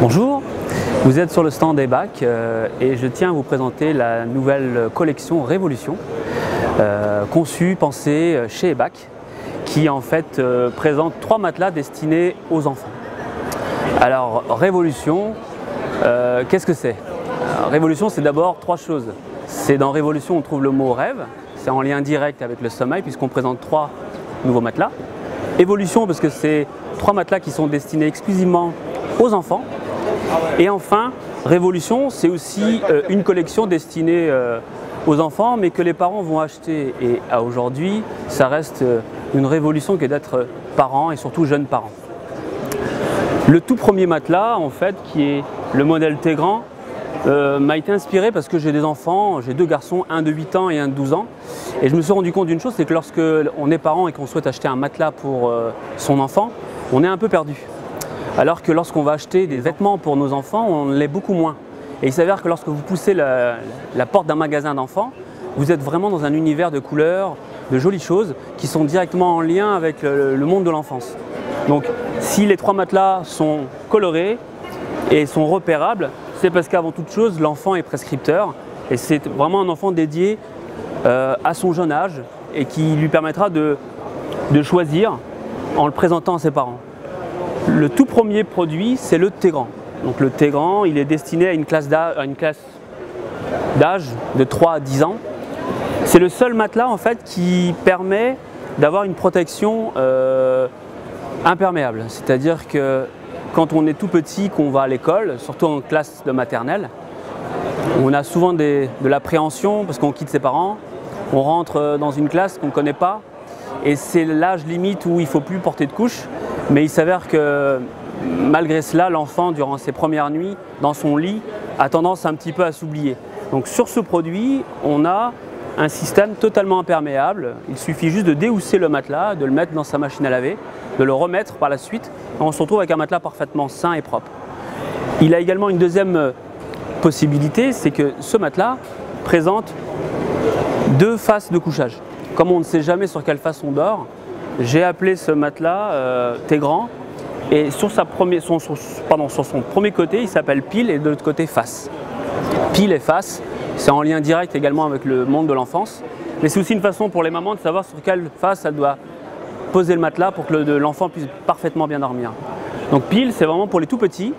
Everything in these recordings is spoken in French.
Bonjour, vous êtes sur le stand eBac et je tiens à vous présenter la nouvelle collection Révolution conçue, pensée chez eBac qui en fait présente 3 matelas destinés aux enfants. Alors Révolution, qu'est-ce que c'est? Révolution, c'est d'abord 3 choses. C'est dans Révolution on trouve le mot rêve, c'est en lien direct avec le sommeil puisqu'on présente 3 nouveaux matelas. Évolution parce que c'est 3 matelas qui sont destinés exclusivement aux enfants. Et enfin, Révolution, c'est aussi une collection destinée aux enfants, mais que les parents vont acheter. Et aujourd'hui, ça reste une révolution qui est d'être parents et surtout jeunes parents. Le tout premier matelas, en fait, qui est le modèle Tégrand, m'a été inspiré parce que j'ai des enfants, j'ai 2 garçons, un de 8 ans et un de 12 ans. Et je me suis rendu compte d'une chose, c'est que lorsque on est parent et qu'on souhaite acheter un matelas pour son enfant, on est un peu perdu. Alors que lorsqu'on va acheter des vêtements pour nos enfants, on l'est beaucoup moins. Et il s'avère que lorsque vous poussez la porte d'un magasin d'enfants, vous êtes vraiment dans un univers de couleurs, de jolies choses qui sont directement en lien avec le monde de l'enfance. Donc si les 3 matelas sont colorés et sont repérables, c'est parce qu'avant toute chose, l'enfant est prescripteur et c'est vraiment un enfant dédié à son jeune âge et qui lui permettra de choisir en le présentant à ses parents. Le tout premier produit, c'est le Tégrand. Donc le Tégrand, il est destiné à une classe d'âge de 3 à 10 ans. C'est le seul matelas en fait qui permet d'avoir une protection imperméable. C'est-à-dire que quand on est tout petit, qu'on va à l'école, surtout en classe de maternelle, on a souvent de l'appréhension parce qu'on quitte ses parents, on rentre dans une classe qu'on ne connaît pas et c'est l'âge limite où il ne faut plus porter de couche. Mais il s'avère que malgré cela, l'enfant, durant ses premières nuits, dans son lit, a tendance un petit peu à s'oublier. Donc sur ce produit, on a un système totalement imperméable. Il suffit juste de déhousser le matelas, de le mettre dans sa machine à laver, de le remettre par la suite. Et on se retrouve avec un matelas parfaitement sain et propre. Il a également une deuxième possibilité, c'est que ce matelas présente 2 faces de couchage. Comme on ne sait jamais sur quelle face on dort, j'ai appelé ce matelas Tégrand et sur son premier côté il s'appelle pile et de l'autre côté face. Pile et face, c'est en lien direct également avec le monde de l'enfance, mais c'est aussi une façon pour les mamans de savoir sur quelle face elle doit poser le matelas pour que l'enfant puisse parfaitement bien dormir. Donc pile c'est vraiment pour les tout petits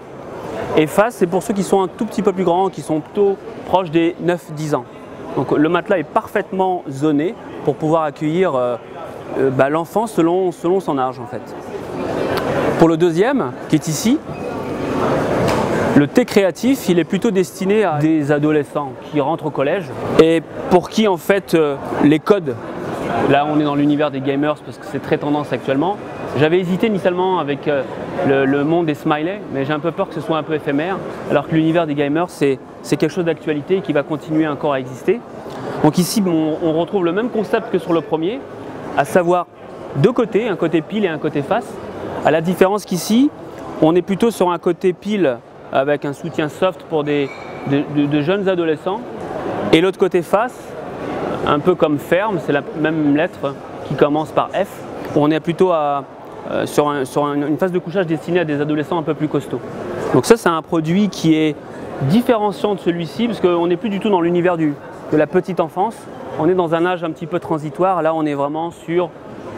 et face c'est pour ceux qui sont un tout petit peu plus grands, qui sont plutôt proches des 9-10 ans. Donc le matelas est parfaitement zoné pour pouvoir accueillir l'enfant selon son âge en fait. Pour le deuxième, qui est ici, le thé créatif, il est plutôt destiné à des adolescents qui rentrent au collège et pour qui en fait les codes, là on est dans l'univers des gamers parce que c'est très tendance actuellement. J'avais hésité initialement avec le monde des smileys, mais j'ai un peu peur que ce soit un peu éphémère, alors que l'univers des gamers c'est quelque chose d'actualité qui va continuer encore à exister. Donc ici on retrouve le même concept que sur le premier, à savoir 2 côtés, un côté pile et un côté face, à la différence qu'ici, on est plutôt sur un côté pile avec un soutien soft pour de jeunes adolescents, et l'autre côté face, un peu comme ferme, c'est la même lettre qui commence par F, on est plutôt sur une phase de couchage destinée à des adolescents un peu plus costauds. Donc ça c'est un produit qui est différenciant de celui-ci, parce qu'on n'est plus du tout dans l'univers de la petite enfance. On est dans un âge un petit peu transitoire, là on est vraiment sur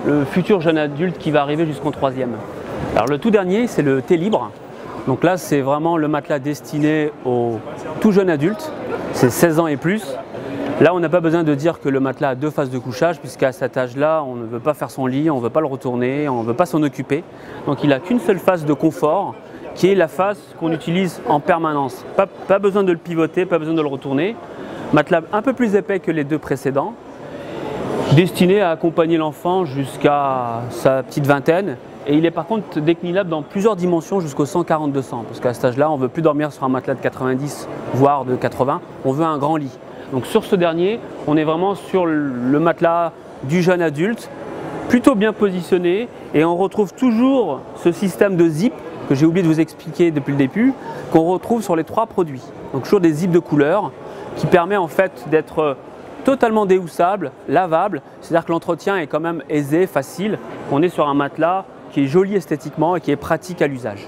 le futur jeune adulte qui va arriver jusqu'en 3e. Alors le tout dernier c'est le thé libre, donc là c'est vraiment le matelas destiné aux tout jeunes adultes, c'est 16 ans et plus. Là on n'a pas besoin de dire que le matelas a 2 phases de couchage puisqu'à cet âge là on ne veut pas faire son lit, on ne veut pas le retourner, on ne veut pas s'en occuper. Donc il n'a qu'une seule phase de confort qui est la phase qu'on utilise en permanence. Pas besoin de le pivoter, pas besoin de le retourner. Matelas un peu plus épais que les 2 précédents, destiné à accompagner l'enfant jusqu'à sa petite vingtaine. Et il est par contre déclinable dans plusieurs dimensions jusqu'au 142 cents, parce qu'à cet âge-là, on ne veut plus dormir sur un matelas de 90, voire de 80, on veut un grand lit. Donc sur ce dernier, on est vraiment sur le matelas du jeune adulte, plutôt bien positionné, et on retrouve toujours ce système de zip, que j'ai oublié de vous expliquer depuis le début, qu'on retrouve sur les 3 produits. Donc toujours des zips de couleur, qui permet en fait d'être totalement déhoussable, lavable, c'est-à-dire que l'entretien est quand même aisé, facile. On est sur un matelas qui est joli esthétiquement et qui est pratique à l'usage.